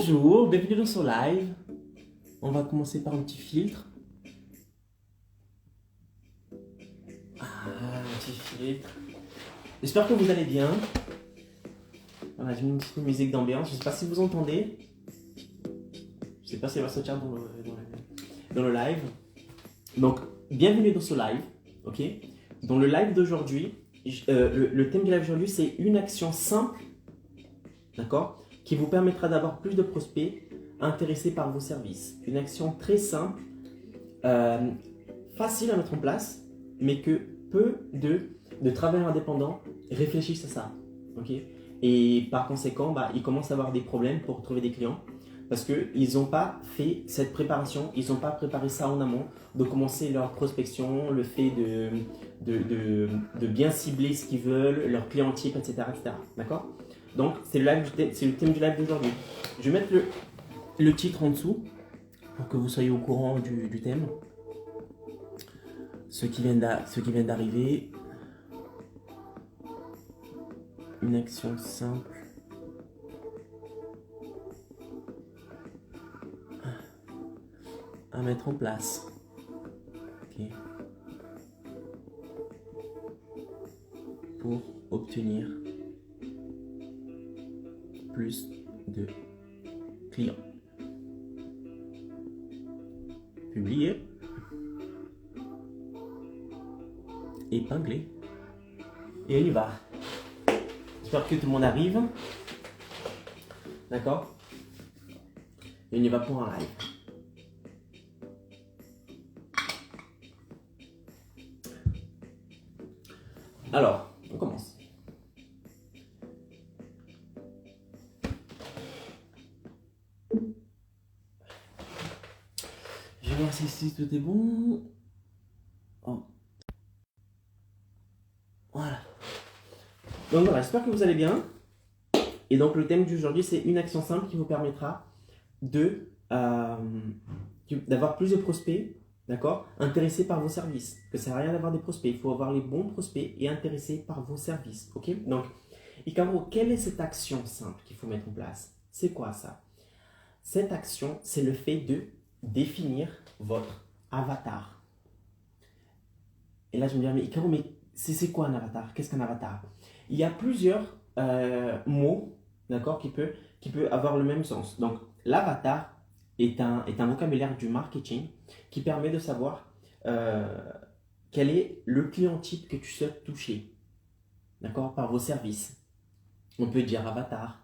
Bonjour, bienvenue dans ce live. On va commencer par un petit filtre. Un petit filtre. J'espère que vous allez bien. Voilà, j'ai mis une petite musique d'ambiance. Je ne sais pas si vous entendez. Je ne sais pas si elle va sortir dans le live. Donc, bienvenue dans ce live. Ok. Dans le live d'aujourd'hui, le thème du live d'aujourd'hui, c'est une action simple, d'accord, qui vous permettra d'avoir plus de prospects intéressés par vos services. Une action très simple, facile à mettre en place, mais que peu de travailleurs indépendants réfléchissent à ça. Okay. Et par conséquent, ils commencent à avoir des problèmes pour trouver des clients parce qu'ils n'ont pas fait cette préparation, ils n'ont pas préparé ça en amont, de commencer leur prospection, le fait de bien cibler ce qu'ils veulent, leur client type, etc. etc. D'accord. Donc, c'est le thème du live d'aujourd'hui. Je vais mettre le titre en dessous pour que vous soyez au courant du thème. Ceux qui viennent d'arriver. Une action simple. À mettre en place. Ok. Pour obtenir plus de clients. Publier. Épingler. Et on y va. J'espère que tout le monde arrive. D'accord. Et on y va pour un live. Alors, on commence. Je vais voir si tout est bon. Oh. Voilà. Donc voilà, j'espère que vous allez bien. Et donc le thème d'aujourd'hui, c'est une action simple qui vous permettra d'avoir plus de prospects, d'accord, intéressés par vos services. Que ça sert à rien d'avoir des prospects, il faut avoir les bons prospects et intéressés par vos services. Ok. Donc, Icaro, quelle est cette action simple qu'il faut mettre en place? C'est quoi ça? Cette action, c'est le fait de définir votre avatar. Et là, je me dis, mais Icaro, mais c'est quoi un avatar? Qu'est-ce qu'un avatar? Il y a plusieurs mots, d'accord, qui peut avoir le même sens. Donc, l'avatar est un vocabulaire du marketing qui permet de savoir quel est le client type que tu souhaites toucher, d'accord, par vos services. On peut dire avatar,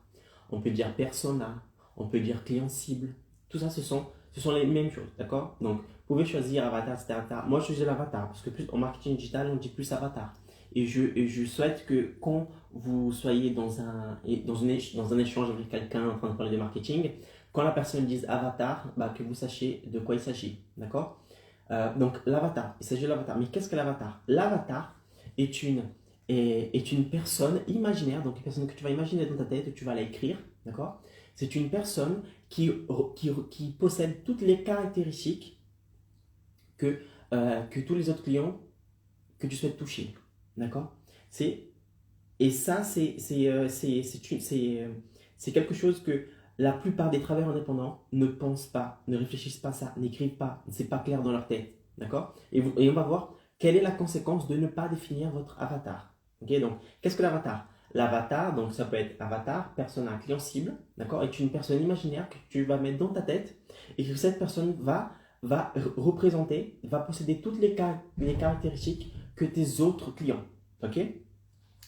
on peut dire persona, on peut dire client cible. Tout ça, ce sont les mêmes choses, d'accord? Donc, vous pouvez choisir avatar, c'est avatar. Moi, je choisis l'avatar parce que plus en marketing digital, on dit plus avatar. Et je souhaite que quand vous soyez dans un échange avec quelqu'un en train de parler de marketing, quand la personne dise avatar, que vous sachiez de quoi il s'agit, d'accord? Donc, l'avatar, il s'agit de l'avatar. Mais qu'est-ce que l'avatar? L'avatar est une personne imaginaire, donc une personne que tu vas imaginer dans ta tête, tu vas l'écrire, d'accord? C'est une personne qui possède toutes les caractéristiques que tous les autres clients que tu souhaites toucher, d'accord? Et ça, c'est quelque chose que la plupart des travailleurs indépendants ne pensent pas, ne réfléchissent pas à ça, n'écrivent pas, c'est pas clair dans leur tête, d'accord? Et on va voir quelle est la conséquence de ne pas définir votre avatar. Ok, donc, qu'est-ce que l'avatar? L'avatar, donc ça peut être avatar, persona, client cible, d'accord, est une personne imaginaire que tu vas mettre dans ta tête et que cette personne va représenter, va posséder toutes les caractéristiques que tes autres clients. Ok?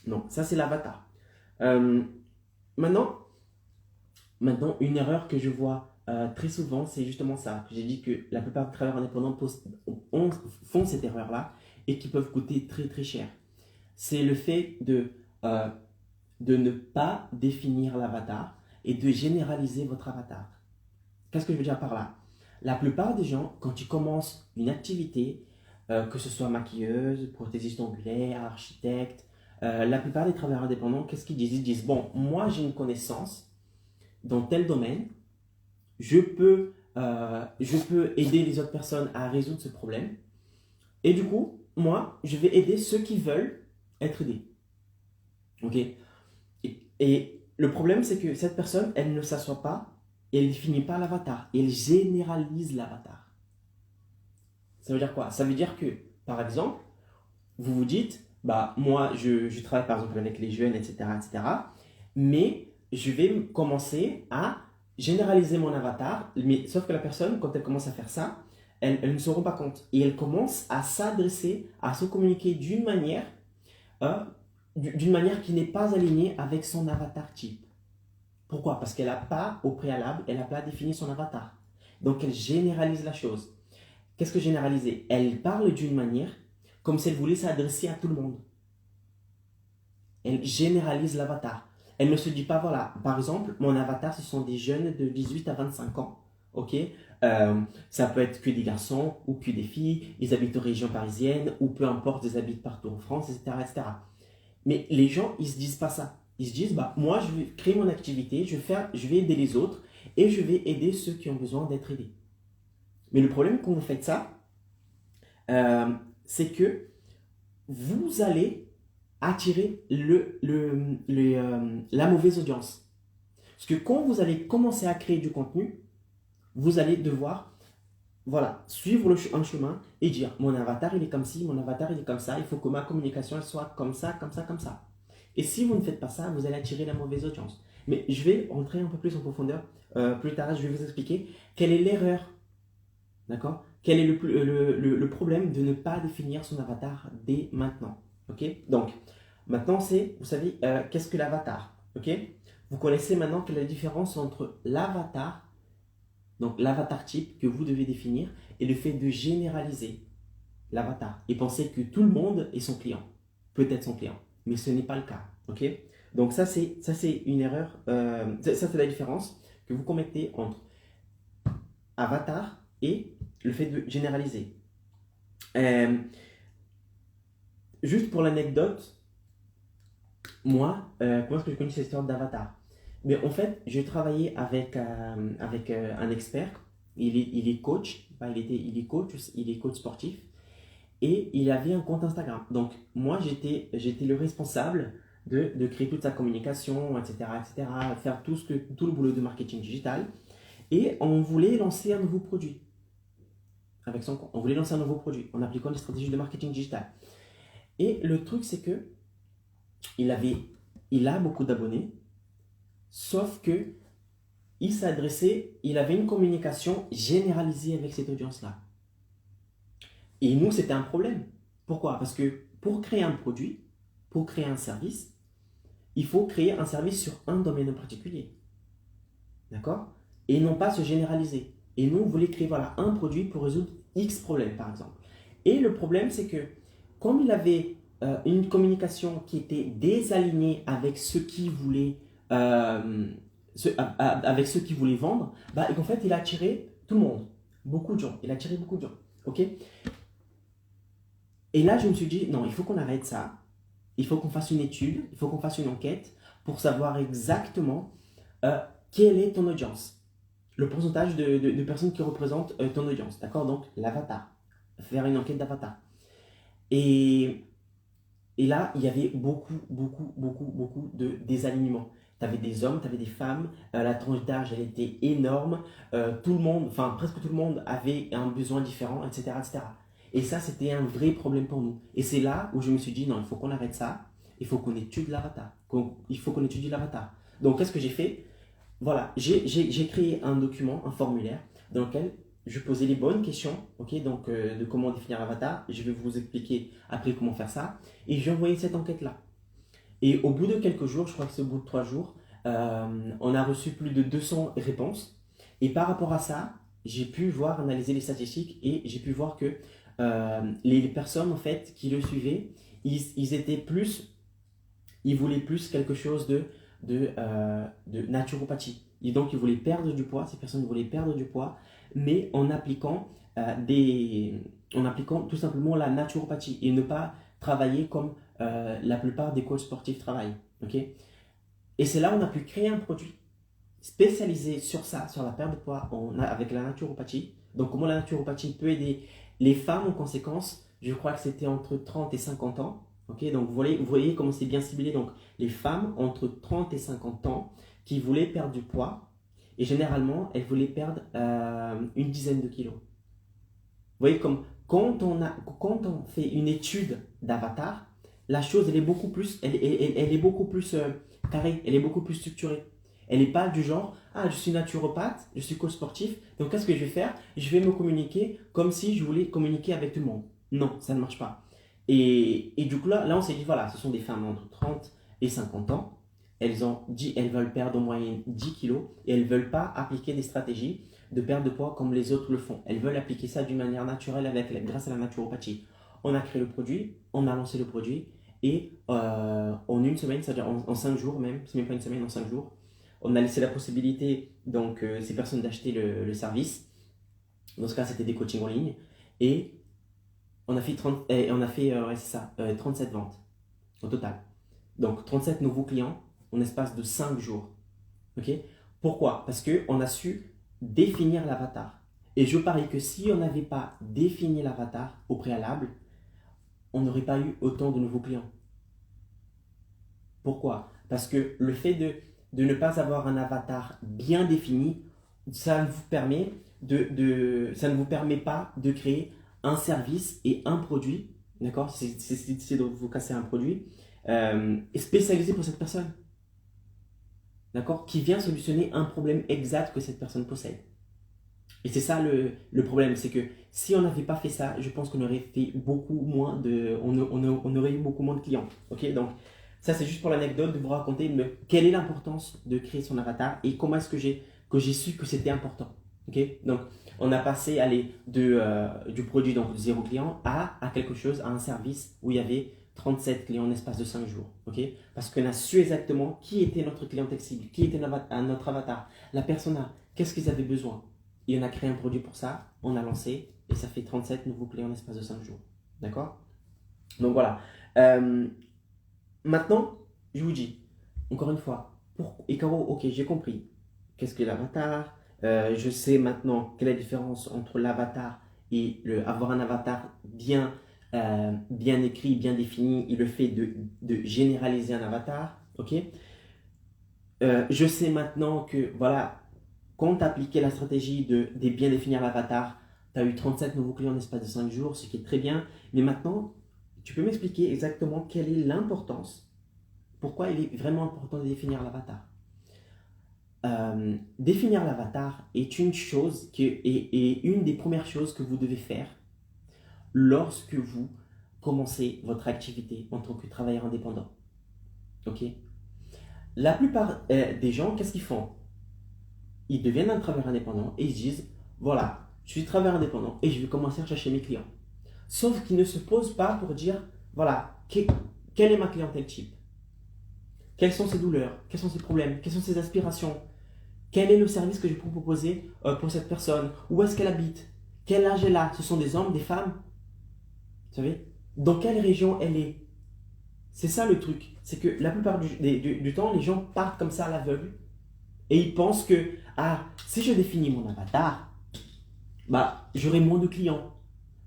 Donc, ça c'est l'avatar. Maintenant, une erreur que je vois très souvent, c'est justement ça. J'ai dit que la plupart des travailleurs indépendants font cette erreur-là et qui peuvent coûter très très cher. C'est le fait de ne pas définir l'avatar et de généraliser votre avatar. Qu'est-ce que je veux dire par là? La plupart des gens, quand ils commencent une activité, que ce soit maquilleuse, prothésiste ongulaire, architecte, la plupart des travailleurs indépendants, qu'est-ce qu'ils disent? Ils disent, bon, moi j'ai une connaissance dans tel domaine, je peux aider les autres personnes à résoudre ce problème. Et du coup, moi, je vais aider ceux qui veulent être aidés. Ok? Et le problème, c'est que cette personne, elle ne s'assoit pas et elle ne définit pas l'avatar, elle généralise l'avatar. Ça veut dire quoi? Ça veut dire que, par exemple, vous vous dites, bah, moi, je travaille par exemple avec les jeunes, etc., mais je vais commencer à généraliser mon avatar, mais sauf que la personne, quand elle commence à faire ça, elle ne se rend pas compte. Et elle commence à s'adresser, à se communiquer euh, d'une manière qui n'est pas alignée avec son avatar type. Pourquoi? Parce qu'elle n'a pas, au préalable, elle n'a pas défini son avatar. Donc elle généralise la chose. Qu'est-ce que généraliser? Elle parle d'une manière comme si elle voulait s'adresser à tout le monde. Elle généralise l'avatar. Elle ne se dit pas, voilà, par exemple, mon avatar, ce sont des jeunes de 18 à 25 ans. Ok. Ça peut être que des garçons ou que des filles, ils habitent en région parisienne ou peu importe, ils habitent partout en France, etc., etc. Mais les gens, ils se disent pas ça. Ils se disent, bah, moi, je vais créer mon activité, je vais aider les autres et je vais aider ceux qui ont besoin d'être aidés. Mais le problème quand vous faites ça, c'est que vous allez attirer la mauvaise audience. Parce que quand vous allez commencer à créer du contenu, vous allez devoir voilà, suivre un chemin et dire mon avatar il est comme ci, mon avatar il est comme ça, il faut que ma communication elle soit comme ça, comme ça, comme ça. Et si vous ne faites pas ça, vous allez attirer la mauvaise audience. Mais je vais rentrer un peu plus en profondeur. Plus tard, je vais vous expliquer quelle est l'erreur. D'accord? Quel est le problème de ne pas définir son avatar dès maintenant? Ok? Donc, maintenant, vous savez, qu'est-ce que l'avatar? Ok? Vous connaissez maintenant quelle est la différence entre l'avatar, donc l'avatar type que vous devez définir, et le fait de généraliser l'avatar et penser que tout le monde est son client, peut-être son client, mais ce n'est pas le cas. Ok? Donc, ça, c'est une erreur, ça, c'est la différence que vous commettez entre avatar et le fait de généraliser. Juste pour l'anecdote, moi, comment est-ce que je connais cette histoire d'avatar? Mais en fait, j'ai travaillé avec un expert. Il est coach. Enfin, il est coach sportif. Et il avait un compte Instagram. Donc, moi, j'étais le responsable de créer toute sa communication, etc., faire tout le boulot de marketing digital. Et on voulait lancer un nouveau produit avec son compte. On voulait lancer un nouveau produit en appliquant des stratégies de marketing digital. Et le truc, c'est que il a beaucoup d'abonnés, sauf que il avait une communication généralisée avec cette audience-là. Et nous, c'était un problème. Pourquoi? Parce que pour créer un produit, pour créer un service, il faut créer un service sur un domaine en particulier. D'accord? Et non pas se généraliser. Et nous, on voulait créer voilà, un produit pour résoudre X problème, par exemple. Et le problème, c'est que comme il avait une communication qui était désalignée avec ce qu'il voulait, avec ceux qui voulaient vendre, bah, et qu'en fait, il a attiré tout le monde, beaucoup de gens. Il a attiré beaucoup de gens. Ok? Et là, je me suis dit, non, il faut qu'on arrête ça. Il faut qu'on fasse une étude, il faut qu'on fasse une enquête pour savoir exactement quelle est ton audience. Le pourcentage de personnes qui représentent ton audience. D'accord? Donc, l'avatar. Faire une enquête d'avatar. Et là, il y avait beaucoup de désalignements. Tu avais des hommes, tu avais des femmes, la tranche d'âge, elle était énorme. Tout le monde, enfin presque tout le monde avait un besoin différent, etc., etc. Et ça, c'était un vrai problème pour nous. Et c'est là où je me suis dit, non, il faut qu'on arrête ça. Il faut qu'on étudie l'avatar. Il faut qu'on étudie l'avatar. Donc, qu'est-ce que j'ai fait? Voilà, j'ai créé un document, un formulaire, dans lequel je posais les bonnes questions, ok, donc de comment définir l'avatar. Je vais vous expliquer après comment faire ça. Et j'ai envoyé cette enquête-là. Et au bout de quelques jours, je crois que c'est au bout de 3 jours, on a reçu plus de 200 réponses. Et par rapport à ça, j'ai pu voir, analyser les statistiques et j'ai pu voir que les personnes en fait qui le suivaient, ils étaient plus, ils voulaient plus quelque chose de naturopathie. Et donc ils voulaient perdre du poids, ces personnes voulaient perdre du poids, mais en appliquant tout simplement la naturopathie et ne pas travailler comme la plupart des coachs sportifs travaillent. Okay? Et c'est là où on a pu créer un produit spécialisé sur ça, sur la perte de poids avec la naturopathie. Donc comment la naturopathie peut aider les femmes en conséquence, je crois que c'était entre 30 et 50 ans. Okay? Donc vous voyez comment c'est bien ciblé. Donc les femmes entre 30 et 50 ans qui voulaient perdre du poids Et généralement, elles voulaient perdre une dizaine de kilos. Vous voyez, comme quand on fait une étude d'avatar, la chose, elle est beaucoup plus, elle est beaucoup plus carrée, elle est beaucoup plus structurée. Elle n'est pas du genre, ah, je suis naturopathe, je suis coach sportif, donc qu'est-ce que je vais faire? Je vais me communiquer comme si je voulais communiquer avec tout le monde. Non, ça ne marche pas. Et du coup, là, on s'est dit, voilà, ce sont des femmes entre 30 et 50 ans. Elles veulent perdre en moyenne 10 kilos et elles ne veulent pas appliquer des stratégies de perte de poids comme les autres le font. Elles veulent appliquer ça d'une manière naturelle grâce à la naturopathie. On a créé le produit, on a lancé le produit et en une semaine, c'est-à-dire en 5 jours même, c'est même pas une semaine, en 5 jours, on a laissé la possibilité donc ces personnes d'acheter le service. Dans ce cas, c'était des coachings en ligne et on a fait 37 ventes au total. Donc 37 nouveaux clients en espace de 5 jours. Okay. Pourquoi? Parce qu'on a su définir l'avatar. Et je parie que si on n'avait pas défini l'avatar au préalable, on n'aurait pas eu autant de nouveaux clients. Pourquoi? Parce que le fait de ne pas avoir un avatar bien défini, ça ne vous permet, ça ne vous permet pas de créer un service et un produit, d'accord? C'est de vous casser un produit spécialisé pour cette personne, d'accord? Qui vient solutionner un problème exact que cette personne possède. Et c'est ça le problème, c'est que si on n'avait pas fait ça, je pense qu'on aurait fait beaucoup moins on aurait eu beaucoup moins de clients, ok? Donc, ça, c'est juste pour l'anecdote de vous raconter quelle est l'importance de créer son avatar et comment est-ce que j'ai su que c'était important. Okay. Donc, on a passé du produit donc de 0 client à quelque chose, à un service où il y avait 37 clients en espace de 5 jours. Okay. Parce qu'on a su exactement qui était notre clientèle cible, qui était notre avatar, la persona, qu'est-ce qu'ils avaient besoin. Et on a créé un produit pour ça, on a lancé et ça fait 37 nouveaux clients en espace de 5 jours. D'accord. Donc voilà. Maintenant, je vous dis, encore une fois, ok, j'ai compris. Qu'est-ce que l'avatar? Je sais maintenant quelle est la différence entre l'avatar et avoir un avatar bien écrit, bien défini, et le fait de généraliser un avatar. Ok. Je sais maintenant que, voilà, quand tu as appliqué la stratégie de bien définir l'avatar, tu as eu 37 nouveaux clients en l'espace de 5 jours, ce qui est très bien. Mais maintenant, tu peux m'expliquer exactement quelle est l'importance, pourquoi il est vraiment important de définir l'avatar. Définir l'avatar est une chose est une des premières choses que vous devez faire lorsque vous commencez votre activité en tant que travailleur indépendant. Ok. La plupart des gens, qu'est-ce qu'ils font? Ils deviennent un travailleur indépendant et ils se disent, voilà, je suis travailleur indépendant et je vais commencer à chercher mes clients. Sauf qu'ils ne se posent pas pour dire, voilà, quelle est ma clientèle type? Quelles sont ses douleurs? Quels sont ses problèmes? Quelles sont ses aspirations? Quel est le service que je peux proposer pour cette personne? Où est-ce qu'elle habite? Quel âge elle a? Ce sont des hommes, des femmes? Vous savez? Dans quelle région elle est? C'est ça le truc. C'est que la plupart du temps, les gens partent comme ça à l'aveugle et ils pensent que, ah, si je définis mon avatar, bah, j'aurai moins de clients.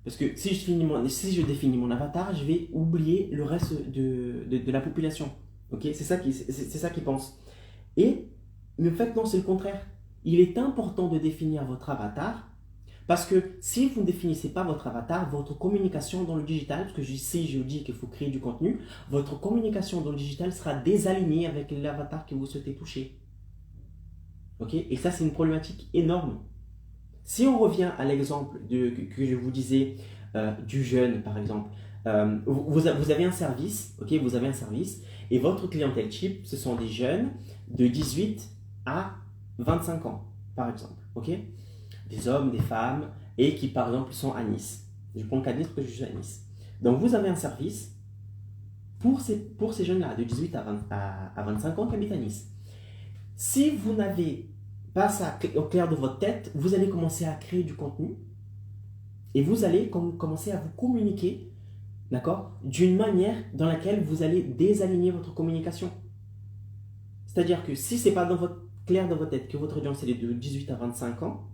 Parce que si je définis mon avatar, je vais oublier le reste de la population. Ok. C'est ça qu'ils pensent. Mais en fait, non, c'est le contraire. Il est important de définir votre avatar parce que si vous ne définissez pas votre avatar, votre communication dans le digital, parce que si je dis qu'il faut créer du contenu, votre communication dans le digital sera désalignée avec l'avatar que vous souhaitez toucher. Ok. Et ça, c'est une problématique énorme. Si on revient à l'exemple que je vous disais du jeune, par exemple, vous avez un service, ok, vous avez un service, et votre clientèle type, ce sont des jeunes de 18 à 25 ans, par exemple, ok, des hommes, des femmes, et qui, par exemple, sont à Nice. Je prends le cas de Nice parce que je suis à Nice. Donc, vous avez un service pour ces jeunes-là, de 18 à 25 ans, qui habitent à Nice. Si vous n'avez pas ça au clair de votre tête, vous allez commencer à créer du contenu et vous allez commencer à vous communiquer, d'accord, d'une manière dans laquelle vous allez désaligner votre communication. C'est-à-dire que si ce n'est pas clair dans votre tête que votre audience est de 18 à 25 ans,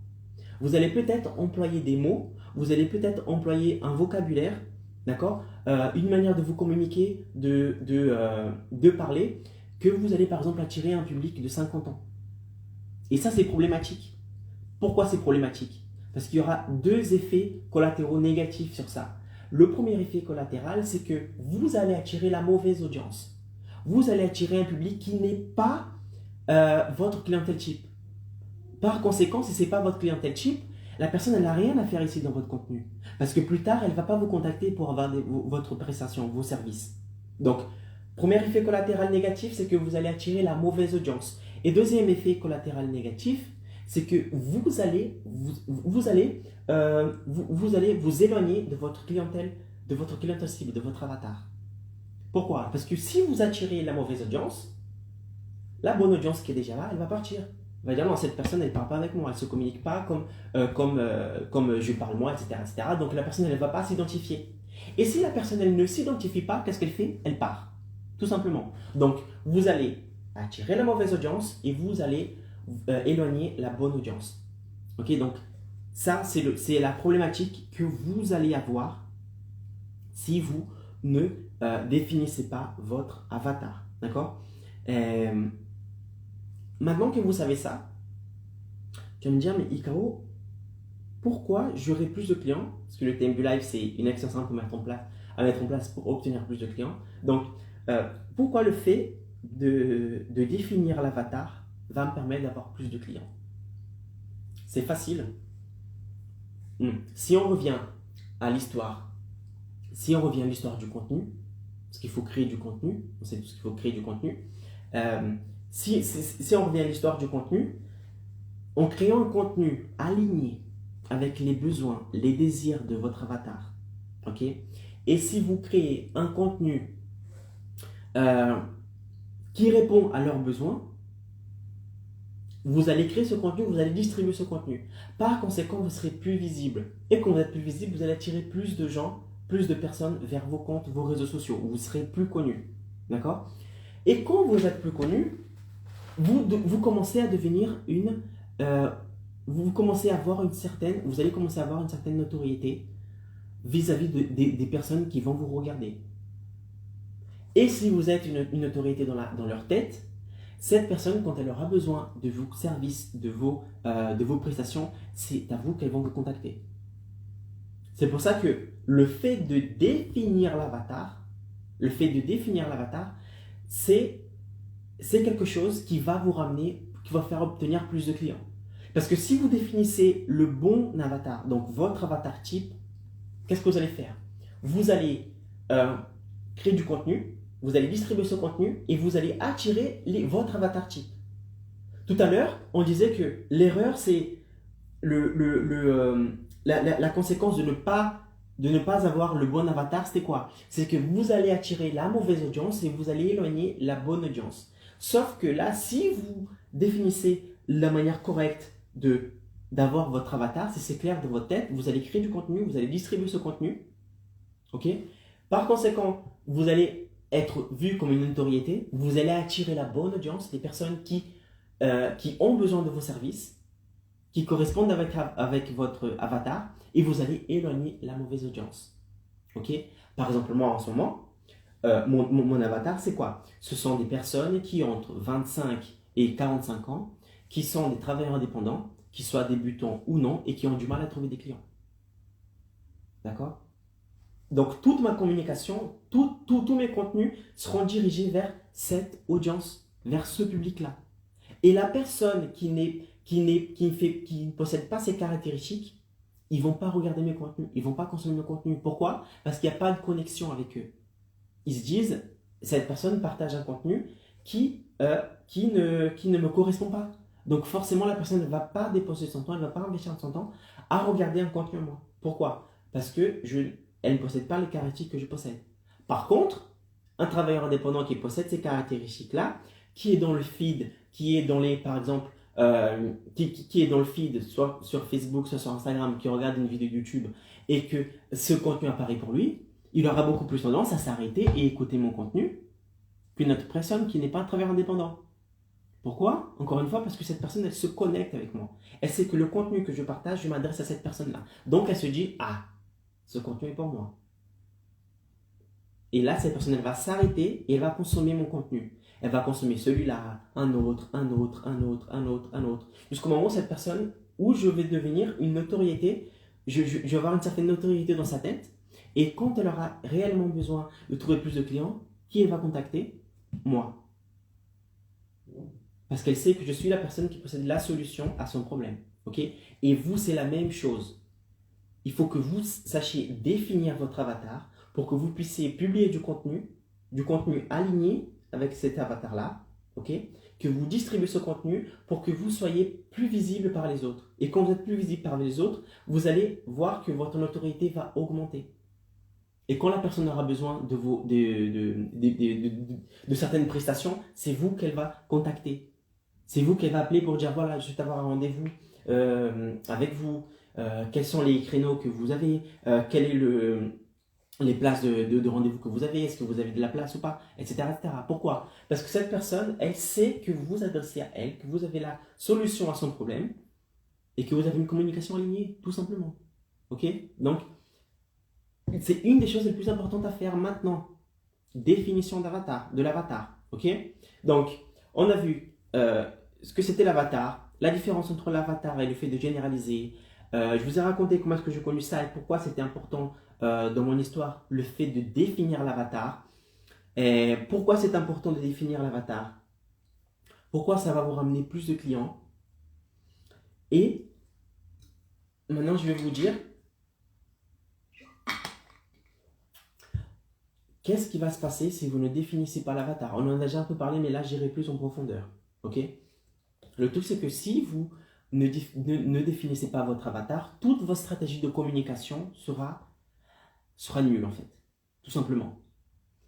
vous allez peut-être employer des mots, vous allez peut-être employer un vocabulaire, d'accord, une manière de vous communiquer, de parler, que vous allez par exemple attirer un public de 50 ans. Et ça, c'est problématique. Pourquoi c'est problématique? Parce qu'il y aura deux effets collatéraux négatifs sur ça. Le premier effet collatéral, c'est que vous allez attirer la mauvaise audience. Vous allez attirer un public qui n'est pas votre clientèle type. Par conséquent, si ce n'est pas votre clientèle type, la personne elle n'a rien à faire ici dans votre contenu. Parce que plus tard, elle ne va pas vous contacter pour avoir votre prestation, vos services. Donc, premier effet collatéral négatif, c'est que vous allez attirer la mauvaise audience. Et deuxième effet collatéral négatif, c'est que vous allez vous éloigner de votre clientèle cible, de votre avatar. Pourquoi? Parce que si vous attirez la mauvaise audience, la bonne audience qui est déjà là, elle va partir. Elle va dire non, cette personne, elle ne parle pas avec moi, elle ne se communique pas comme je parle moi, etc., etc. Donc la personne, elle ne va pas s'identifier. Et si la personne, elle ne s'identifie pas, qu'est-ce qu'elle fait? Elle part. Tout simplement. Donc, vous allez attirer la mauvaise audience et vous allez éloigner la bonne audience. Ok, donc ça, c'est la problématique que vous allez avoir si vous ne définissez pas votre avatar. D'accord? Maintenant que vous savez ça, tu vas me dire, mais Ikao, pourquoi j'aurai plus de clients? Parce que le TMB Live, c'est une action simple à mettre en place pour obtenir plus de clients. Donc, pourquoi le fait de définir l'avatar va me permettre d'avoir plus de clients? C'est facile. Si on revient à l'histoire, du contenu, parce qu'il faut créer du contenu, on sait tous qu'il faut créer du contenu. Si on revient à l'histoire du contenu, en créant un contenu aligné avec les besoins, les désirs de votre avatar, ok? Et si vous créez un contenu qui répond à leurs besoins, vous allez créer ce contenu, vous allez distribuer ce contenu. Par conséquent, vous serez plus visible. Et quand vous êtes plus visible, vous allez attirer plus de gens, plus de personnes vers vos comptes, vos réseaux sociaux. Vous serez plus connu. D'accord? Et quand vous êtes plus connu, vous commencez à devenir vous allez commencer à avoir une certaine notoriété vis-à-vis des personnes qui vont vous regarder. Et si vous êtes une autorité dans leur tête, cette personne, quand elle aura besoin de vos services, de vos prestations, c'est à vous qu'elles vont vous contacter. C'est pour ça que le fait de définir l'avatar, c'est quelque chose qui va vous ramener, qui va faire obtenir plus de clients. Parce que si vous définissez le bon avatar, donc votre avatar type, qu'est-ce que vous allez faire? Vous allez créer du contenu, vous allez distribuer ce contenu et vous allez attirer votre avatar type. Tout à l'heure, on disait que l'erreur, c'est la conséquence de ne pas avoir le bon avatar, c'était quoi? C'est que vous allez attirer la mauvaise audience et vous allez éloigner la bonne audience. Sauf que là, si vous définissez la manière correcte d'avoir votre avatar, si c'est clair dans votre tête, vous allez créer du contenu, vous allez distribuer ce contenu. Ok? Par conséquent, vous allez être vu comme une notoriété, vous allez attirer la bonne audience, les personnes qui ont besoin de vos services, qui correspondent avec votre avatar, et vous allez éloigner la mauvaise audience. Ok? Par exemple, moi en ce moment, mon avatar, c'est quoi? Ce sont des personnes qui ont entre 25 et 45 ans, qui sont des travailleurs indépendants, qui soient débutants ou non, et qui ont du mal à trouver des clients. D'accord? Donc, toute ma communication, tous mes contenus seront dirigés vers cette audience, vers ce public-là. Et la personne qui ne possède pas ces caractéristiques, ils ne vont pas regarder mes contenus, ils ne vont pas consommer mes contenus. Pourquoi? Parce qu'il n'y a pas de connexion avec eux. Ils se disent, cette personne partage un contenu qui ne me correspond pas. Donc forcément, la personne ne va pas déposer son temps, elle ne va pas investir son temps à regarder un contenu à moi. Pourquoi? Parce que elle ne possède pas les caractéristiques que je possède. Par contre, un travailleur indépendant qui possède ces caractéristiques-là, qui est dans le feed, qui est dans par exemple, qui est dans le feed, soit sur Facebook, soit sur Instagram, qui regarde une vidéo YouTube et que ce contenu apparaît pour lui, il aura beaucoup plus tendance à s'arrêter et écouter mon contenu qu'une autre personne qui n'est pas un travailleur indépendant. Pourquoi? Encore une fois, parce que cette personne, elle se connecte avec moi. Elle sait que le contenu que je partage, je m'adresse à cette personne-là. Donc, elle se dit, ah, ce contenu est pour moi. Et là, cette personne, elle va s'arrêter et elle va consommer mon contenu. Elle va consommer celui-là, un autre, un autre, un autre, un autre, un autre. Jusqu'au moment où cette personne, où je vais devenir une notoriété, je vais avoir une certaine notoriété dans sa tête. Et quand elle aura réellement besoin de trouver plus de clients, qui elle va contacter? Moi. Parce qu'elle sait que je suis la personne qui possède la solution à son problème. Ok? Et vous, c'est la même chose. Il faut que vous sachiez définir votre avatar pour que vous puissiez publier du contenu aligné avec cet avatar-là, ok? Que vous distribuez ce contenu pour que vous soyez plus visible par les autres. Et quand vous êtes plus visible par les autres, vous allez voir que votre notoriété va augmenter. Et quand la personne aura besoin de certaines prestations, c'est vous qu'elle va contacter. C'est vous qu'elle va appeler pour dire voilà, je vais avoir un rendez-vous avec vous. Quels sont les créneaux que vous avez, quelles sont les places de rendez-vous que vous avez, est-ce que vous avez de la place ou pas, etc., etc. Pourquoi? Parce que cette personne, elle sait que vous vous adressez à elle, que vous avez la solution à son problème et que vous avez une communication alignée, tout simplement. Ok? Donc, c'est une des choses les plus importantes à faire maintenant. Définition de l'avatar. Ok? Donc, on a vu ce que c'était l'avatar, la différence entre l'avatar et le fait de généraliser. Je vous ai raconté comment est-ce que j'ai connu ça et pourquoi c'était important dans mon histoire, le fait de définir l'avatar. Et pourquoi c'est important de définir l'avatar? Pourquoi ça va vous ramener plus de clients? Et maintenant, je vais vous dire qu'est-ce qui va se passer si vous ne définissez pas l'avatar. On en a déjà un peu parlé, mais là, j'irai plus en profondeur. Ok? Le truc, c'est que si vous ne définissez pas votre avatar, toute votre stratégie de communication sera nulle, en fait. Tout simplement.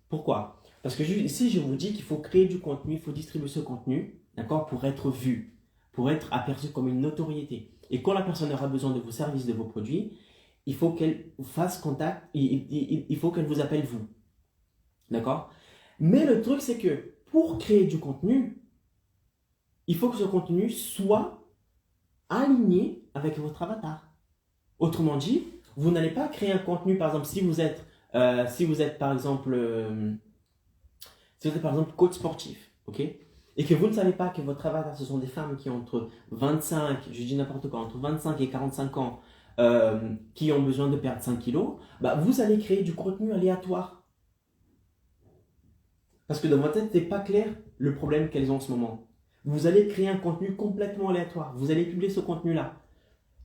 Pourquoi? Parce que si je vous dis qu'il faut créer du contenu, il faut distribuer ce contenu, d'accord, pour être vu, pour être aperçu comme une notoriété. Et quand la personne aura besoin de vos services, de vos produits, il faut qu'elle fasse contact, il faut qu'elle vous appelle vous. D'accord? Mais le truc, c'est que pour créer du contenu, il faut que ce contenu soit aligné avec votre avatar. Autrement dit, vous n'allez pas créer un contenu, par exemple, si vous êtes par exemple, coach sportif, ok? Et que vous ne savez pas que votre avatar, ce sont des femmes qui ont entre 25, je dis n'importe quoi, entre 25 et 45 ans, qui ont besoin de perdre 5 kilos, bah, vous allez créer du contenu aléatoire. Parce que dans votre tête, ce n'est pas clair le problème qu'elles ont en ce moment. Vous allez créer un contenu complètement aléatoire. Vous allez publier ce contenu-là.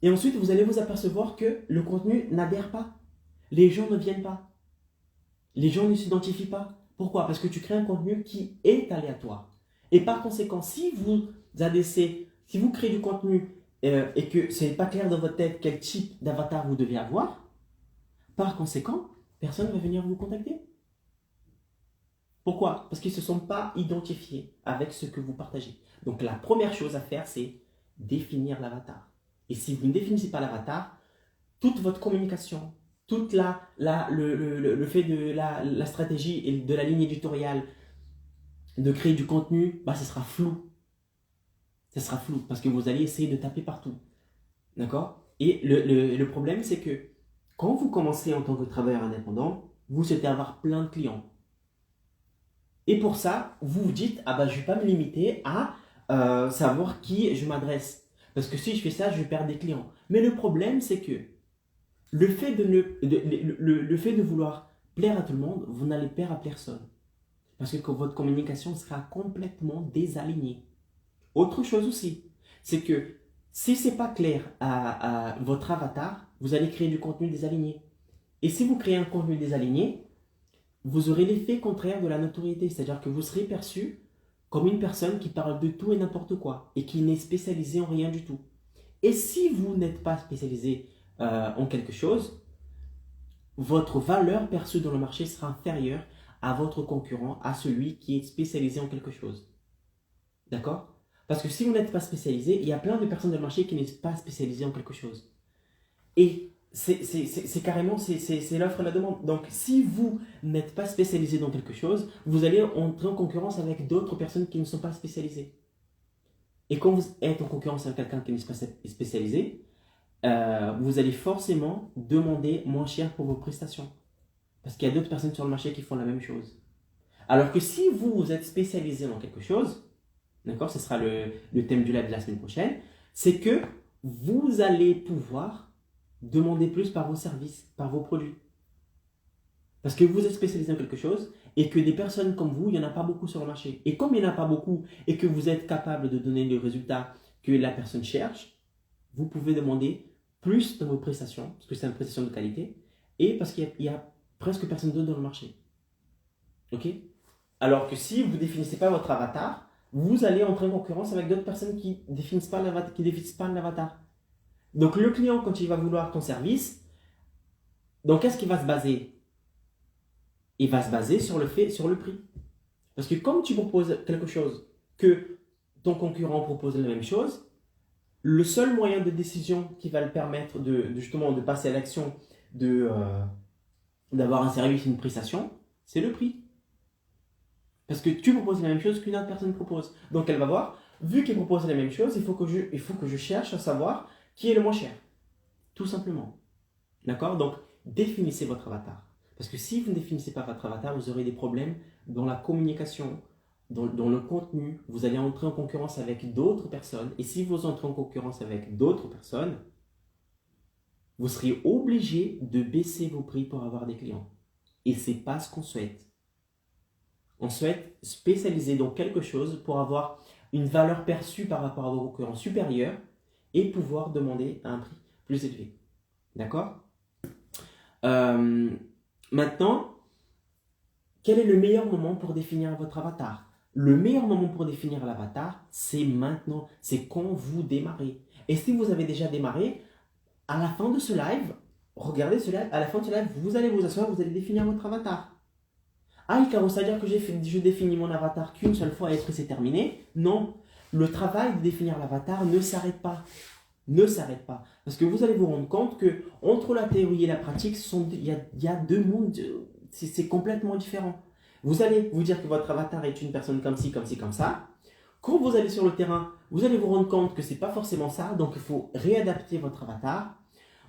Et ensuite, vous allez vous apercevoir que le contenu n'adhère pas. Les gens ne viennent pas. Les gens ne s'identifient pas. Pourquoi? Parce que tu crées un contenu qui est aléatoire. Et par conséquent, si vous créez du contenu et que ce n'est pas clair dans votre tête quel type d'avatar vous devez avoir, par conséquent, personne ne va venir vous contacter. Pourquoi? Parce qu'ils ne se sont pas identifiés avec ce que vous partagez. Donc la première chose à faire, c'est définir l'avatar. Et si vous ne définissez pas l'avatar, toute votre communication, toute le fait de la stratégie et de la ligne éditoriale, de créer du contenu, bah, ce sera flou. Ce sera flou parce que vous allez essayer de taper partout. D'accord? Et le problème, c'est que quand vous commencez en tant que travailleur indépendant, vous souhaitez avoir plein de clients. Et pour ça, vous vous dites, ah bah, je ne vais pas me limiter à savoir qui je m'adresse. Parce que si je fais ça, je vais perdre des clients. Mais le problème, c'est que le fait de vouloir plaire à tout le monde, vous n'allez plaire à personne. Parce que votre communication sera complètement désalignée. Autre chose aussi, c'est que si ce n'est pas clair à votre avatar, vous allez créer du contenu désaligné. Et si vous créez un contenu désaligné, vous aurez l'effet contraire de la notoriété, c'est-à-dire que vous serez perçu comme une personne qui parle de tout et n'importe quoi et qui n'est spécialisée en rien du tout. Et si vous n'êtes pas spécialisé en quelque chose, votre valeur perçue dans le marché sera inférieure à votre concurrent, à celui qui est spécialisé en quelque chose. D'accord? Parce que si vous n'êtes pas spécialisé, il y a plein de personnes dans le marché qui ne sont pas spécialisées en quelque chose. Et c'est carrément, c'est l'offre et la demande. Donc, si vous n'êtes pas spécialisé dans quelque chose, vous allez entrer en concurrence avec d'autres personnes qui ne sont pas spécialisées. Et quand vous êtes en concurrence avec quelqu'un qui n'est pas spécialisé, vous allez forcément demander moins cher pour vos prestations. Parce qu'il y a d'autres personnes sur le marché qui font la même chose. Alors que si vous êtes spécialisé dans quelque chose, d'accord, ce sera le thème du live de la semaine prochaine, c'est que vous allez pouvoir demander plus par vos services, par vos produits. Parce que vous êtes spécialisé dans quelque chose et que des personnes comme vous, il n'y en a pas beaucoup sur le marché. Et comme il n'y en a pas beaucoup et que vous êtes capable de donner le résultat que la personne cherche, vous pouvez demander plus dans vos prestations, parce que c'est une prestation de qualité, et parce qu'il y a presque personne d'autre dans le marché. Ok? Alors que si vous ne définissez pas votre avatar, vous allez entrer en concurrence avec d'autres personnes qui ne définissent pas l'avatar. Donc le client, quand il va vouloir ton service, donc qu'est-ce qu'il va se baser? Il va se baser sur le prix. Parce que comme tu proposes quelque chose que ton concurrent propose la même chose, le seul moyen de décision qui va le permettre justement de passer à l'action, d'avoir un service, une prestation, c'est le prix. Parce que tu proposes la même chose qu'une autre personne propose. Donc elle va voir, vu qu'il propose la même chose, il faut que je cherche à savoir qui est le moins cher. Tout simplement. D'accord? Donc définissez votre avatar. Parce que si vous ne définissez pas votre avatar, vous aurez des problèmes dans la communication, dans le contenu. Vous allez entrer en concurrence avec d'autres personnes. Et si vous entrez en concurrence avec d'autres personnes, vous serez obligé de baisser vos prix pour avoir des clients. Et ce n'est pas ce qu'on souhaite. On souhaite spécialiser dans quelque chose pour avoir une valeur perçue par rapport à vos concurrents supérieure et pouvoir demander un prix plus élevé. D'accord? Maintenant, quel est le meilleur moment pour définir votre avatar? Le meilleur moment pour définir l'avatar, c'est maintenant, c'est quand vous démarrez. Et si vous avez déjà démarré, à la fin de ce live, regardez ce live, à la fin de ce live, vous allez vous asseoir, vous allez définir votre avatar. Ah, Icaro, c'est-à-dire que je définis mon avatar qu'une seule fois et que c'est terminé? Non, le travail de définir l'avatar ne s'arrête pas. Ne s'arrête pas. Parce que vous allez vous rendre compte que entre la théorie et la pratique, il y a deux mondes, c'est complètement différent. Vous allez vous dire que votre avatar est une personne comme ci, comme ci, comme ça. Quand vous allez sur le terrain, vous allez vous rendre compte que ce n'est pas forcément ça, donc il faut réadapter votre avatar.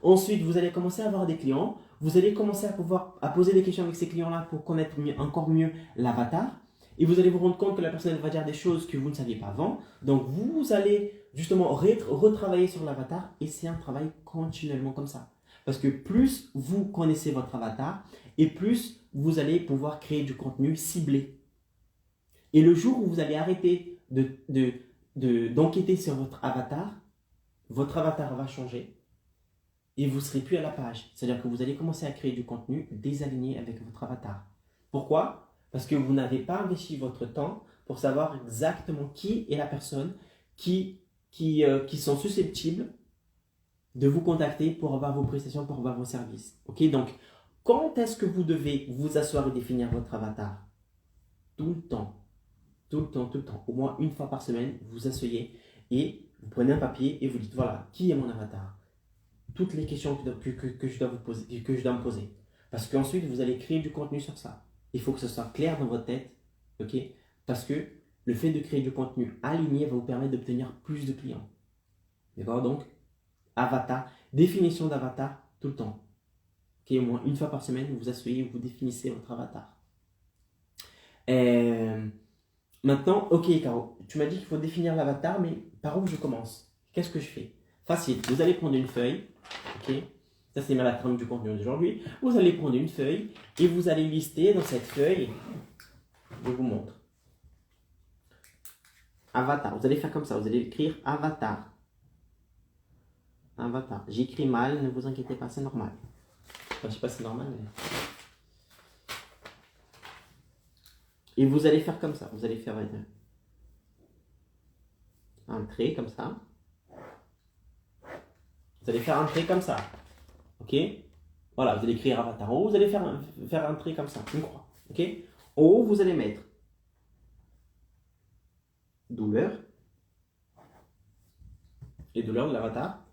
Ensuite, vous allez commencer à avoir des clients. Vous allez commencer à poser des questions avec ces clients-là pour connaître encore mieux l'avatar. Et vous allez vous rendre compte que la personne va dire des choses que vous ne saviez pas avant. Donc, vous allez justement retravailler sur l'avatar. Et c'est un travail continuellement comme ça. Parce que plus vous connaissez votre avatar et plus vous allez pouvoir créer du contenu ciblé. Et le jour où vous allez arrêter d'enquêter sur votre avatar va changer. Et vous ne serez plus à la page. C'est-à-dire que vous allez commencer à créer du contenu désaligné avec votre avatar. Pourquoi? Parce que vous n'avez pas investi votre temps pour savoir exactement qui est la personne qui sont susceptibles de vous contacter pour avoir vos prestations, pour avoir vos services. Ok? Donc, quand est-ce que vous devez vous asseoir et définir votre avatar? Tout le temps. Tout le temps, tout le temps. Au moins une fois par semaine, vous vous asseyez et vous prenez un papier et vous dites, voilà, qui est mon avatar? Toutes les questions que je dois vous poser, que je dois me poser. Parce qu'ensuite, vous allez créer du contenu sur ça. Il faut que ce soit clair dans votre tête, ok? Parce que le fait de créer du contenu aligné va vous permettre d'obtenir plus de clients. D'accord? Donc, avatar, définition d'avatar tout le temps. Ok? Au moins une fois par semaine, vous vous asseyez et vous définissez votre avatar. Maintenant, ok, Caro, tu m'as dit qu'il faut définir l'avatar, mais par où je commence? Qu'est-ce que je fais? Facile, vous allez prendre une feuille. Ok, ça c'est la trame du contenu d'aujourd'hui. Vous allez prendre une feuille et vous allez lister dans cette feuille, je vous montre. Avatar, vous allez faire comme ça, vous allez écrire avatar. Avatar, j'écris mal, ne vous inquiétez pas, c'est normal. Enfin, je ne sais pas si c'est normal, mais... Et vous allez faire comme ça, vous allez faire un trait comme ça. Vous allez faire un trait comme ça. Ok? Voilà, vous allez écrire avatar. En haut, vous allez faire un trait comme ça, une croix. Ok? En haut, vous allez mettre douleur. Les douleurs de l'avatar.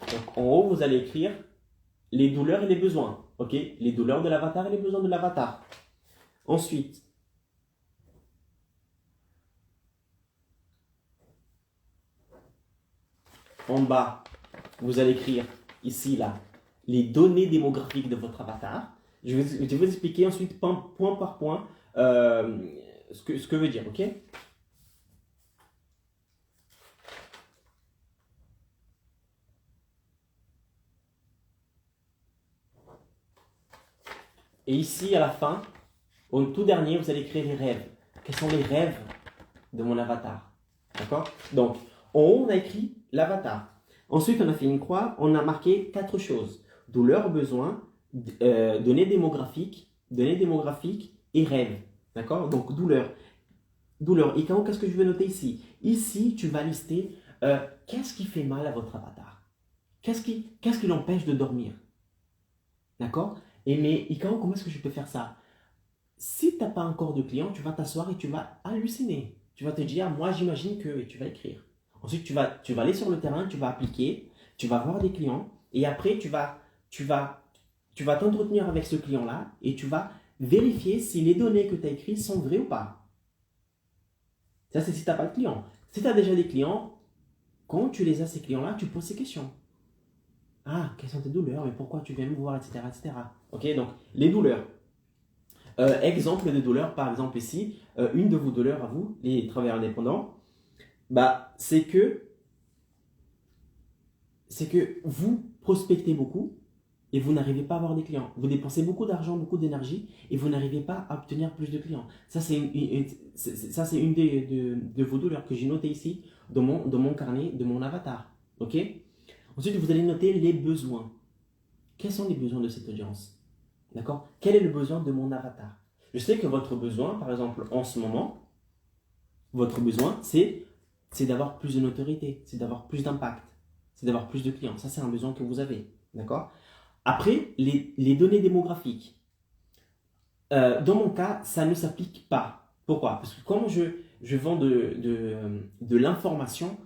Donc en haut, vous allez écrire les douleurs et les besoins. Ok? Les douleurs de l'avatar et les besoins de l'avatar. Ensuite, en bas, vous allez écrire ici, là, les données démographiques de votre avatar. Je vais vous expliquer ensuite point par point ce que veut dire, ok? Et ici, à la fin, au tout dernier, vous allez écrire les rêves. Quels sont les rêves de mon avatar? D'accord? Donc, en haut, on a écrit l'avatar. Ensuite, on a fait une croix, on a marqué 4 choses. Douleur, besoin, données démographiques et rêves. D'accord? Donc, douleur. Douleur. Et qu'est-ce que je vais noter ici? Ici, tu vas lister qu'est-ce qui fait mal à votre avatar? Qu'est-ce qui l'empêche de dormir? D'accord? Mais Icaro, comment est-ce que je peux faire ça? Si tu n'as pas encore de client, tu vas t'asseoir et tu vas halluciner. Tu vas te dire, moi j'imagine que, et tu vas écrire. Ensuite, tu vas aller sur le terrain, tu vas appliquer, tu vas voir des clients, et après tu vas t'entretenir avec ce client-là, et tu vas vérifier si les données que tu as écrites sont vraies ou pas. Ça, c'est si tu n'as pas de client. Si tu as déjà des clients, quand tu les as, ces clients-là, tu poses ces questions. Ah, quelles sont tes douleurs, mais pourquoi tu viens me voir, etc., etc. Ok, donc les douleurs. Exemple de douleurs, par exemple ici, une de vos douleurs à vous, les travailleurs indépendants, c'est que vous prospectez beaucoup et vous n'arrivez pas à avoir des clients. Vous dépensez beaucoup d'argent, beaucoup d'énergie et vous n'arrivez pas à obtenir plus de clients. Ça, c'est une de vos douleurs que j'ai notées ici dans mon carnet, de mon avatar. Ok? Ensuite, vous allez noter les besoins. Quels sont les besoins de cette audience? D'accord? Quel est le besoin de mon avatar? Je sais que votre besoin, par exemple, en ce moment, votre besoin, c'est d'avoir plus de notoriété, c'est d'avoir plus d'impact, c'est d'avoir plus de clients. Ça, c'est un besoin que vous avez. D'accord? Après, les données démographiques. Dans mon cas, ça ne s'applique pas. Pourquoi? Parce que quand je vends de l'information,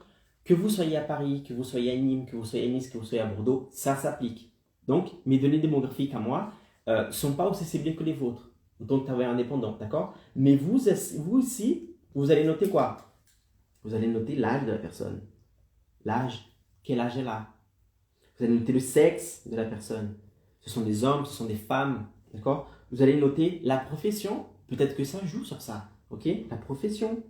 que vous soyez à Paris, que vous soyez à Nîmes, que vous soyez à Nice, que vous soyez à Bordeaux, ça s'applique. Donc, mes données démographiques à moi ne sont pas aussi ciblées que les vôtres, en tant que travailleur indépendant, d'accord? Mais vous aussi, vous allez noter quoi? Vous allez noter l'âge de la personne. L'âge, quel âge elle a? Vous allez noter le sexe de la personne. Ce sont des hommes, ce sont des femmes, d'accord? Vous allez noter la profession. Peut-être que ça joue sur ça, ok? La profession,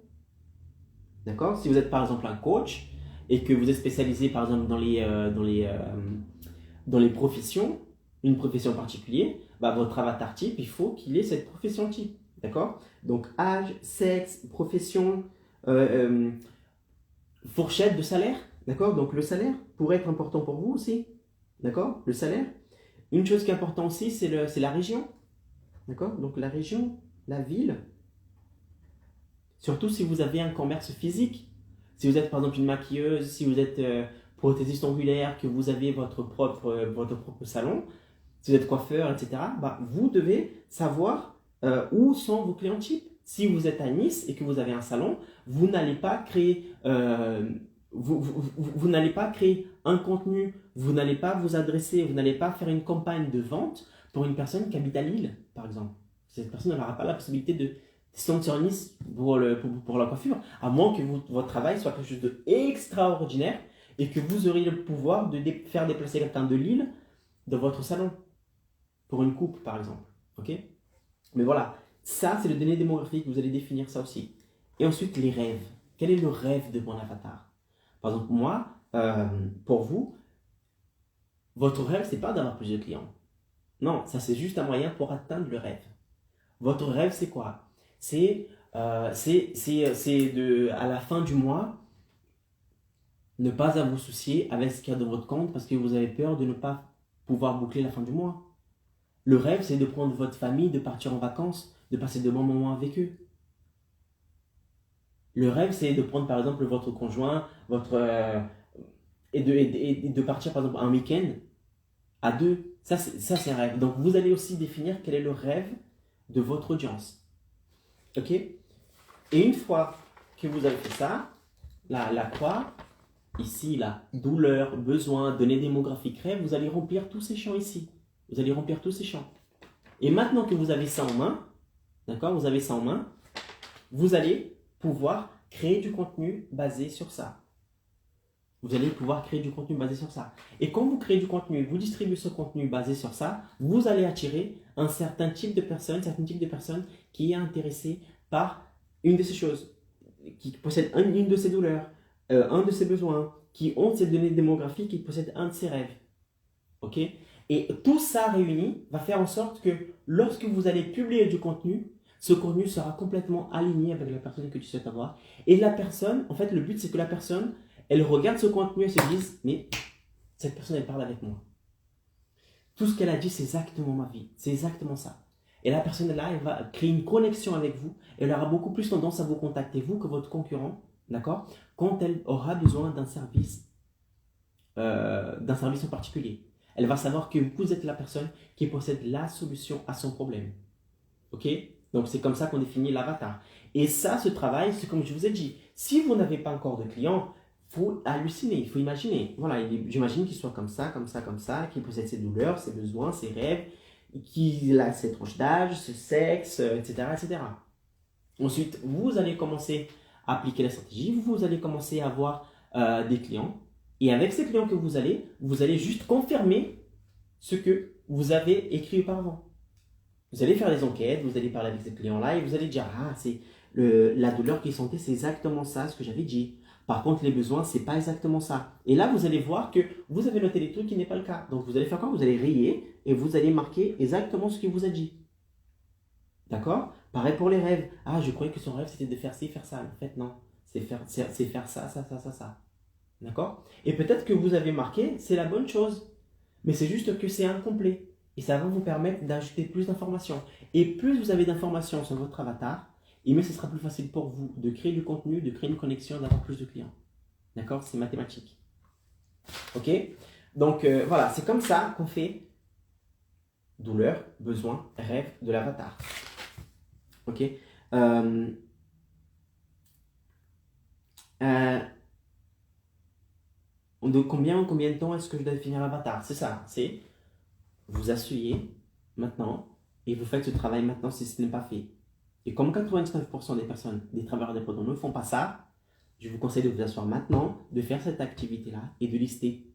d'accord? Si vous êtes par exemple un coach et que vous êtes spécialisé par exemple dans les professions, une profession particulière, votre avatar type, il faut qu'il ait cette profession type, d'accord? Donc âge, sexe, profession, fourchette de salaire, d'accord? Donc le salaire pourrait être important pour vous aussi, d'accord? Le salaire. Une chose qui est importante aussi, c'est la région, d'accord? Donc la région, la ville. Surtout si vous avez un commerce physique. Si vous êtes par exemple une maquilleuse, si vous êtes prothésiste ongulaire, que vous avez votre propre salon, si vous êtes coiffeur, etc., vous devez savoir où sont vos clients types. Si vous êtes à Nice et que vous avez un salon, vous n'allez pas créer, vous n'allez pas créer un contenu, vous n'allez pas vous adresser, vous n'allez pas faire une campagne de vente pour une personne qui habite à Lille, par exemple. Cette personne n'aura pas la possibilité de descendre sur Nice pour la coiffure, à moins que votre travail soit quelque chose d'extraordinaire et que vous auriez le pouvoir de faire déplacer quelqu'un de Lille dans votre salon pour une coupe, par exemple. Ok? Mais voilà, ça, c'est le données démographique. Vous allez définir ça aussi. Et ensuite, les rêves. Quel est le rêve de mon avatar? Par exemple, moi, pour vous, votre rêve, c'est pas d'avoir plus de clients. Non, ça, c'est juste un moyen pour atteindre le rêve. Votre rêve, c'est quoi? C'est à la fin du mois, ne pas à vous soucier avec ce qu'il y a dans votre compte parce que vous avez peur de ne pas pouvoir boucler la fin du mois. Le rêve, c'est de prendre votre famille, de partir en vacances, de passer de bons moments avec eux. Le rêve, c'est de prendre par exemple votre conjoint, et de partir par exemple un week-end à deux. Ça, c'est un rêve. Donc, vous allez aussi définir quel est le rêve de votre audience. Ok? Et une fois que vous avez fait ça, la croix, ici, là, douleur, besoin, données démographiques, rêve, vous allez remplir tous ces champs ici. Vous allez remplir tous ces champs. Et maintenant que vous avez ça en main, d'accord, vous avez ça en main, vous allez pouvoir créer du contenu basé sur ça. Vous allez pouvoir créer du contenu basé sur ça. Et quand vous créez du contenu et vous distribuez ce contenu basé sur ça, vous allez attirer un certain type de personnes qui est intéressé par une de ces choses, qui possède une de ces douleurs, un de ces besoins, qui ont ces données démographiques, qui possèdent un de ces rêves. Ok? Et tout ça réuni va faire en sorte que lorsque vous allez publier du contenu, ce contenu sera complètement aligné avec la personne que tu souhaites avoir. Et la personne, en fait, le but c'est que la personne, elle regarde ce contenu et se dise, mais cette personne, elle parle avec moi. Tout ce qu'elle a dit, c'est exactement ma vie. C'est exactement ça. Et la personne là, elle va créer une connexion avec vous. Et elle aura beaucoup plus tendance à vous contacter, vous, que votre concurrent, d'accord, quand elle aura besoin d'un service en particulier. Elle va savoir que vous êtes la personne qui possède la solution à son problème. Ok? Donc c'est comme ça qu'on définit l'avatar. Et ça, ce travail, c'est comme je vous ai dit. Si vous n'avez pas encore de clients, il faut halluciner, il faut imaginer. Voilà, j'imagine qu'il soit comme ça, qu'il possède ses douleurs, ses besoins, ses rêves, qu'il a ses tranches d'âge, ce sexe, etc., etc. Ensuite, vous allez commencer à appliquer la stratégie, vous allez commencer à avoir des clients. Et avec ces clients que vous allez juste confirmer ce que vous avez écrit auparavant. Vous allez faire des enquêtes, vous allez parler avec ces clients-là et vous allez dire, ah, c'est la douleur qu'ils sentaient, c'est exactement ça, ce que j'avais dit. Par contre, les besoins, c'est pas exactement ça. Et là, vous allez voir que vous avez noté des trucs qui n'est pas le cas. Donc, vous allez faire quoi? Vous allez rayer et vous allez marquer exactement ce qu'il vous a dit. D'accord? Pareil pour les rêves. Ah, je croyais que son rêve, c'était de faire ci, faire ça. En fait, non. C'est faire ça. D'accord? Et peut-être que vous avez marqué, c'est la bonne chose. Mais c'est juste que c'est incomplet. Et ça va vous permettre d'ajouter plus d'informations. Et plus vous avez d'informations sur votre avatar, et mieux ce sera plus facile pour vous de créer du contenu, de créer une connexion, d'avoir plus de clients. D'accord? C'est mathématique. Ok? Donc voilà, c'est comme ça qu'on fait douleur, besoin, rêve de l'avatar. Ok? De combien de temps est-ce que je dois définir l'avatar? C'est ça, c'est vous asseyez maintenant et vous faites ce travail maintenant si ce n'est pas fait. Et comme 99% des personnes, des travailleurs indépendants ne font pas ça, je vous conseille de vous asseoir maintenant, de faire cette activité-là et de lister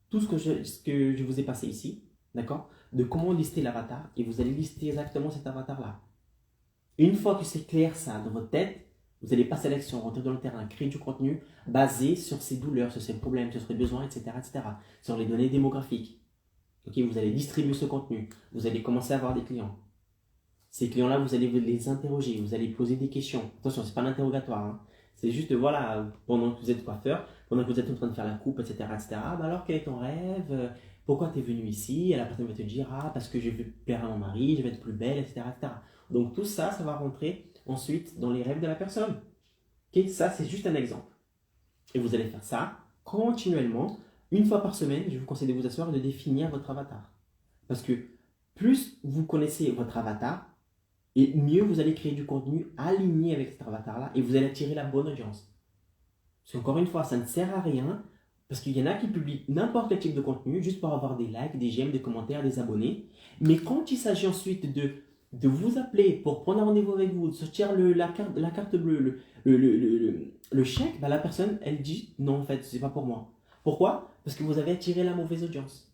tout ce que je vous ai passé ici, d'accord? De comment lister l'avatar et vous allez lister exactement cet avatar-là. Une fois que c'est clair ça dans votre tête, vous allez passer à l'action, rentrer dans le terrain, créer du contenu basé sur ses douleurs, sur ses problèmes, sur ses besoins, etc., sur les données démographiques. Okay, vous allez distribuer ce contenu, vous allez commencer à avoir des clients. Ces clients-là, vous allez les interroger, vous allez poser des questions. Attention, ce n'est pas un interrogatoire. Hein. C'est juste, voilà, pendant que vous êtes coiffeur, pendant que vous êtes en train de faire la coupe, etc., bah alors, quel est ton rêve? Pourquoi tu es venu ici? Et la personne va te dire, ah, parce que je veux plaire à mon mari, je vais être plus belle, etc. Donc, tout ça, ça va rentrer ensuite dans les rêves de la personne. Okay, ça, c'est juste un exemple. Et vous allez faire ça continuellement. Une fois par semaine, je vous conseille de vous asseoir et de définir votre avatar. Parce que plus vous connaissez votre avatar, et mieux vous allez créer du contenu aligné avec cet avatar-là et vous allez attirer la bonne audience. Parce qu'encore une fois, ça ne sert à rien parce qu'il y en a qui publient n'importe quel type de contenu juste pour avoir des likes, des j'aime, des commentaires, des abonnés. Mais quand il s'agit ensuite de vous appeler pour prendre un rendez-vous avec vous, de sortir la carte bleue, le chèque, bah la personne, elle dit non, en fait, c'est pas pour moi. Pourquoi? Parce que vous avez attiré la mauvaise audience.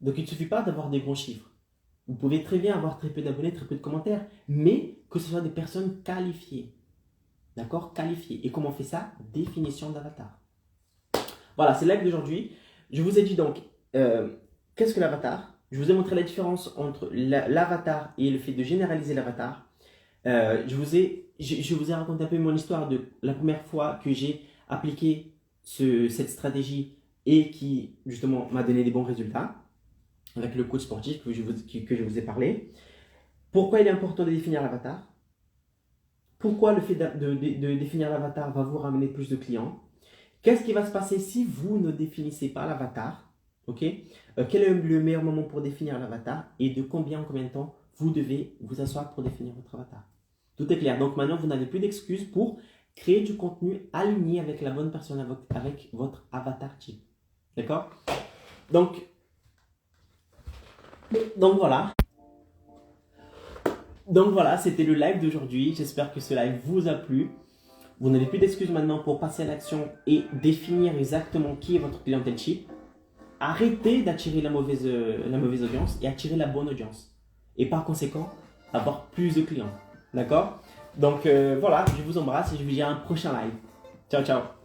Donc il ne suffit pas d'avoir des gros chiffres. Vous pouvez très bien avoir très peu d'abonnés, très peu de commentaires, mais que ce soit des personnes qualifiées. D'accord? Qualifiées. Et comment on fait ça? Définition d'avatar. Voilà, c'est le live d'aujourd'hui. Je vous ai dit donc, qu'est-ce que l'avatar? Je vous ai montré la différence entre l'avatar et le fait de généraliser l'avatar. Je vous ai raconté un peu mon histoire de la première fois que j'ai appliqué cette stratégie et qui, justement, m'a donné des bons résultats avec le coach sportif que je vous ai parlé. Pourquoi il est important de définir l'avatar? Pourquoi le fait de définir l'avatar va vous ramener plus de clients? Qu'est-ce qui va se passer si vous ne définissez pas l'avatar? Okay? Quel est le meilleur moment pour définir l'avatar? Et de combien en combien de temps vous devez vous asseoir pour définir votre avatar? Tout est clair. Donc maintenant, vous n'avez plus d'excuses pour créer du contenu aligné avec la bonne personne, avec votre avatar type. D'accord? Donc voilà. Donc voilà, c'était le live d'aujourd'hui. J'espère que ce live vous a plu. Vous n'avez plus d'excuses maintenant pour passer à l'action et définir exactement qui est votre clientèle type. Arrêtez d'attirer la mauvaise audience et attirer la bonne audience. Et par conséquent, avoir plus de clients. D'accord? Donc voilà, je vous embrasse et je vous dis à un prochain live. Ciao, ciao.